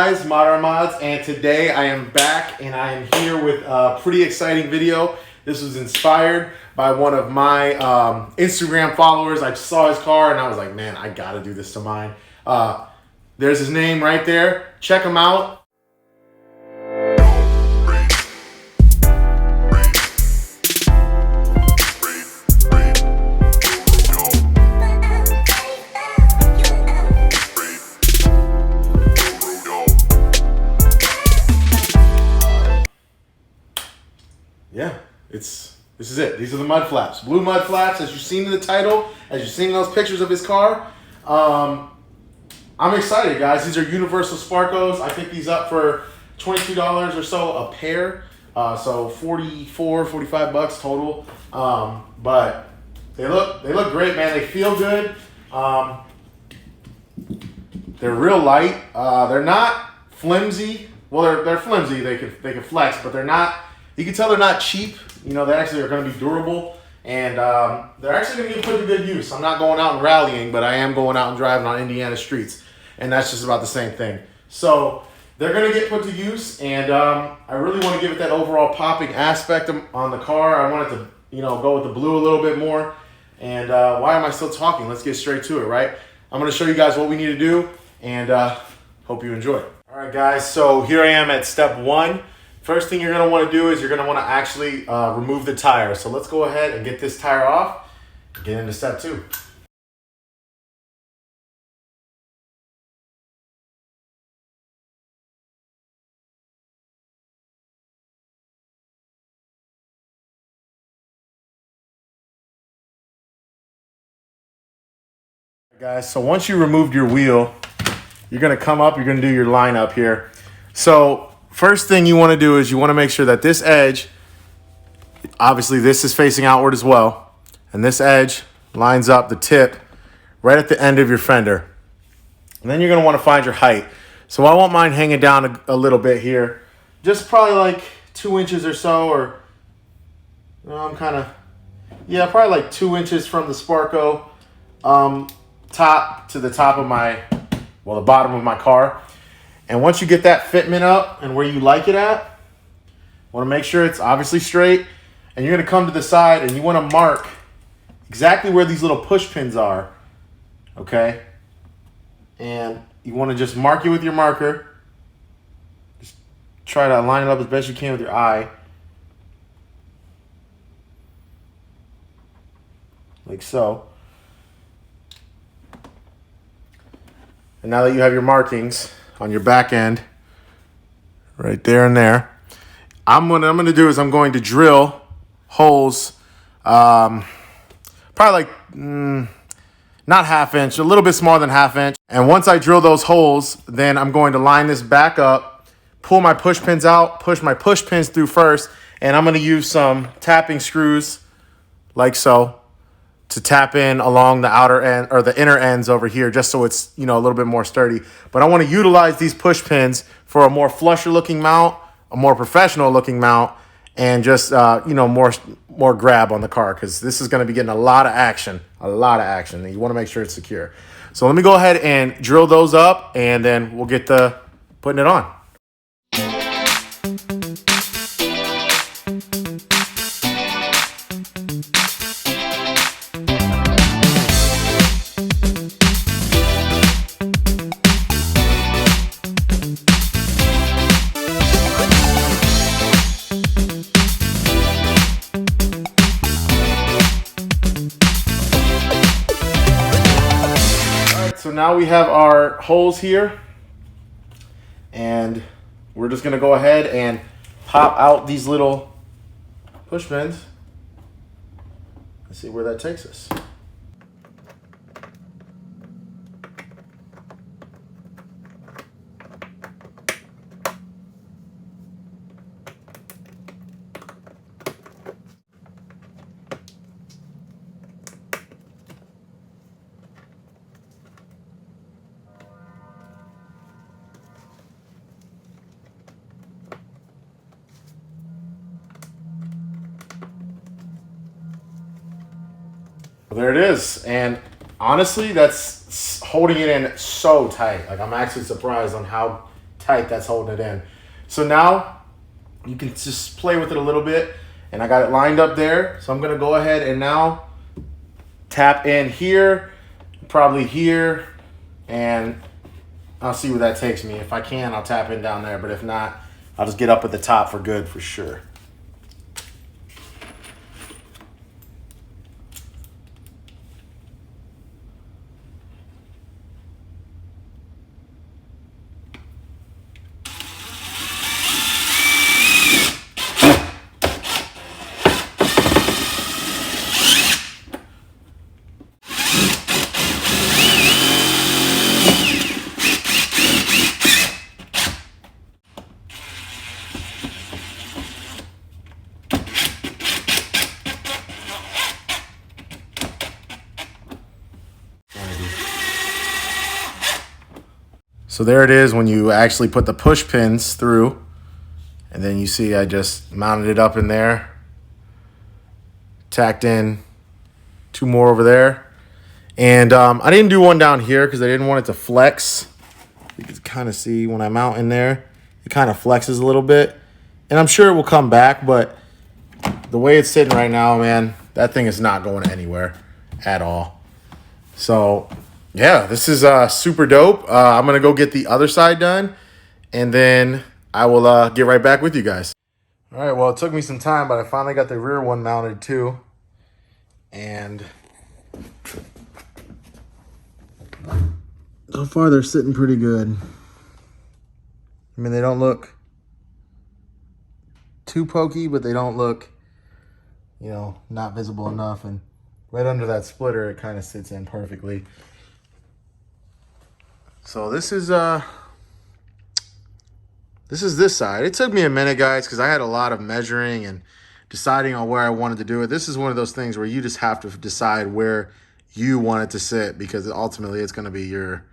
guys, Modern Mods, and today I am back and I am here with a pretty exciting video. This was inspired by one of my Instagram followers. I saw his car and I was like, man, I gotta do this to mine. There's his name right there. Check him out. Yeah, this is it. These are the Mudflaps. Blue Mudflaps, as you've seen in the title, as you've seen those pictures of his car. I'm excited, guys. These are universal Sparcos. I picked these up for $22 or so a pair. So 44, 45 bucks total. But they look great, man. They feel good. They're real light. They're not flimsy. Well, they're flimsy. They can flex, but they're not. You can tell they're not cheap. You know, they actually are going to be durable, and they're actually going to get put to good use. I'm not going out and rallying, but I am going out and driving on Indiana streets, and that's just about the same thing. So they're going to get put to use, and I really want to give it that overall popping aspect on the car. I want it to, go with the blue a little bit more. And why am I still talking? Let's get straight to it, right? I'm going to show you guys what we need to do, and hope you enjoy. All right, guys, so here I am at step one. First thing you're going to want to do is you're going to want to actually remove the tire. So let's go ahead and get this tire off and get into step two. Guys, so once you removed your wheel, you're going to come up, you're going to do your line up here. So first thing you want to do is you want to make sure that this edge, obviously this is facing outward as well, and this edge lines up the tip right at the end of your fender. And then you're going to want to find your height. So I want mine hanging down a little bit here, just probably like 2 inches or so, or I'm kind of, yeah, probably like 2 inches from the Sparco top to the top of my, well, the bottom of my car. And once you get that fitment up and where you like it at, want to make sure it's obviously straight. And you're going to come to the side and you want to mark exactly where these little push pins are. Okay? And you want to just mark it with your marker. Just try to line it up as best you can with your eye. Like so. And now that you have your markings on your back end, right there and there, what I'm gonna do is I'm going to drill holes, probably like not half inch, a little bit smaller than half inch. And once I drill those holes, then I'm going to line this back up, pull my push pins out, push my push pins through first, and I'm gonna use some tapping screws like so to tap in along the outer end or the inner ends over here, just so it's, a little bit more sturdy. But I want to utilize these push pins for a more flusher looking mount, a more professional looking mount, and just, more grab on the car, because this is going to be getting a lot of action, and you want to make sure it's secure. So let me go ahead and drill those up, and then we'll get to putting it on. So now we have our holes here, and we're just going to go ahead and pop out these little push pins and see where that takes us. Well, there it is. And honestly, that's holding it in so tight. Like, I'm actually surprised on how tight that's holding it in. So now you can just play with it a little bit, and I got it lined up there. So I'm gonna go ahead and now tap in here, probably here, and I'll see where that takes me. If I can, I'll tap in down there, but if not, I'll just get up at the top for good for sure. So there it is when you actually put the push pins through, and then you see I just mounted it up in there, tacked in 2 more over there, and I didn't do one down here because I didn't want it to flex. You can kind of see when I mount in there, it kind of flexes a little bit, and I'm sure it will come back, but the way it's sitting right now, man, that thing is not going anywhere at all. So yeah, this is super dope. I'm going to go get the other side done, and then I will get right back with you guys. All right, well, it took me some time, but I finally got the rear one mounted too. And so far, they're sitting pretty good. I mean, they don't look too pokey, but they don't look, you know, not visible enough. And right under that splitter, it kind of sits in perfectly. So this is this side. It took me a minute, guys, because I had a lot of measuring and deciding on where I wanted to do it. This is one of those things where you just have to decide where you want it to sit, because ultimately it's going to be your,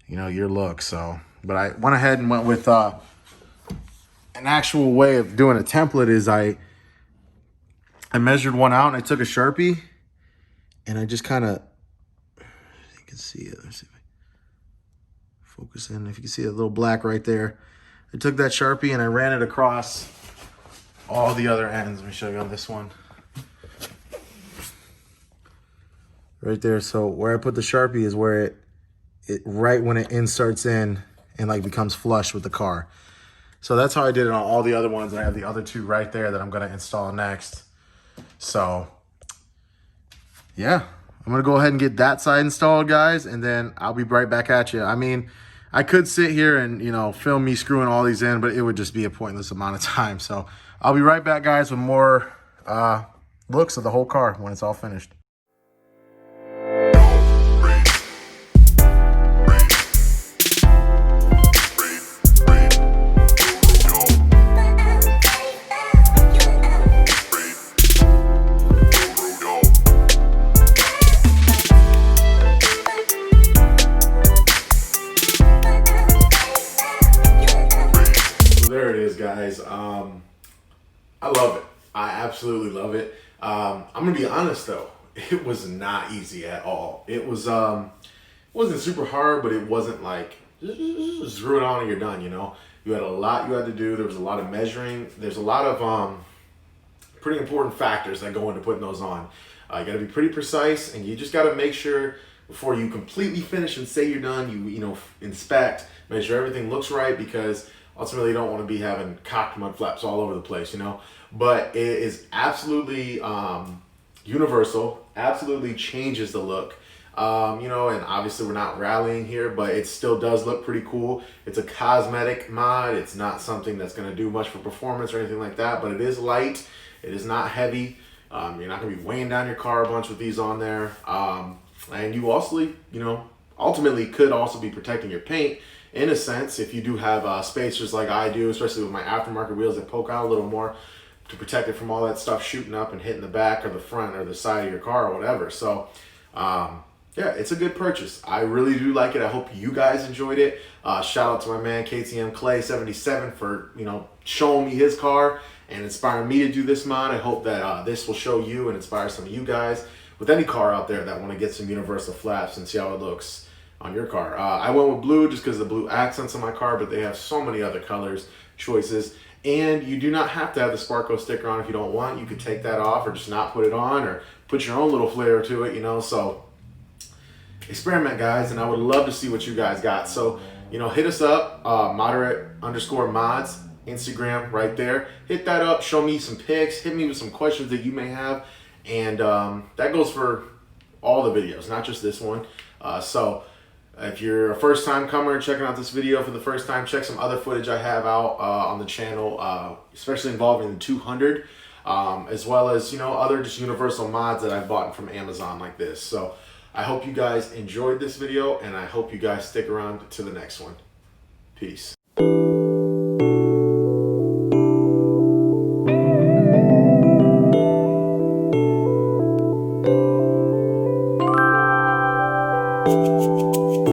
you know, your look. So, but I went ahead and went with an actual way of doing a template. Is I measured one out and I took a Sharpie and I just kind of, you can see it. Let's see. Focus in. If you can see a little black right there, I took that Sharpie and I ran it across all the other ends. Let me show you on this one. Right there. So where I put the Sharpie is where it right when it inserts in and like becomes flush with the car. So that's how I did it on all the other ones. I have the other 2 right there that I'm going to install next. So yeah, I'm going to go ahead and get that side installed, guys, and then I'll be right back at you. I mean, I could sit here and, you know, film me screwing all these in, but it would just be a pointless amount of time. So I'll be right back, guys, with more looks of the whole car when it's all finished. Guys, I love it. I absolutely love it. I'm gonna be honest though, it was not easy at all. It was wasn't super hard, but it wasn't like just screw it on and you're done. You know, you had a lot you had to do. There was a lot of measuring. There's a lot of pretty important factors that go into putting those on. You got to be pretty precise, and you just got to make sure before you completely finish and say you're done, you know, inspect, make sure everything looks right, because ultimately, you don't want to be having cocked mud flaps all over the place, you know. But it is absolutely universal, absolutely changes the look. You know, and obviously we're not rallying here, but it still does look pretty cool. It's a cosmetic mod. It's not something that's going to do much for performance or anything like that, but it is light. It is not heavy. You're not going to be weighing down your car a bunch with these on there. And you also, you know, ultimately could also be protecting your paint in a sense, if you do have spacers like I do, especially with my aftermarket wheels that poke out a little more to protect it from all that stuff shooting up and hitting the back or the front or the side of your car or whatever. So, yeah, it's a good purchase. I really do like it. I hope you guys enjoyed it. Shout out to my man KTM Clay 77 for, you know, showing me his car and inspiring me to do this mod. I hope that this will show you and inspire some of you guys with any car out there that want to get some universal flaps and see how it looks. on your car. I went with blue just because the blue accents on my car, but they have so many other colors choices. And you do not have to have the Sparco sticker on if you don't want. You could take that off or just not put it on or put your own little flair to it, you know. So experiment, guys, and I would love to see what you guys got. So, you know, hit us up, moderate_mods, Instagram right there. Hit that up, show me some pics, hit me with some questions that you may have. And that goes for all the videos, not just this one. So if you're a first-time comer and checking out this video for the first time, check some other footage I have out on the channel, especially involving the 200, as well as, you know, other just universal mods that I've bought from Amazon like this. So I hope you guys enjoyed this video, and I hope you guys stick around to the next one. Peace.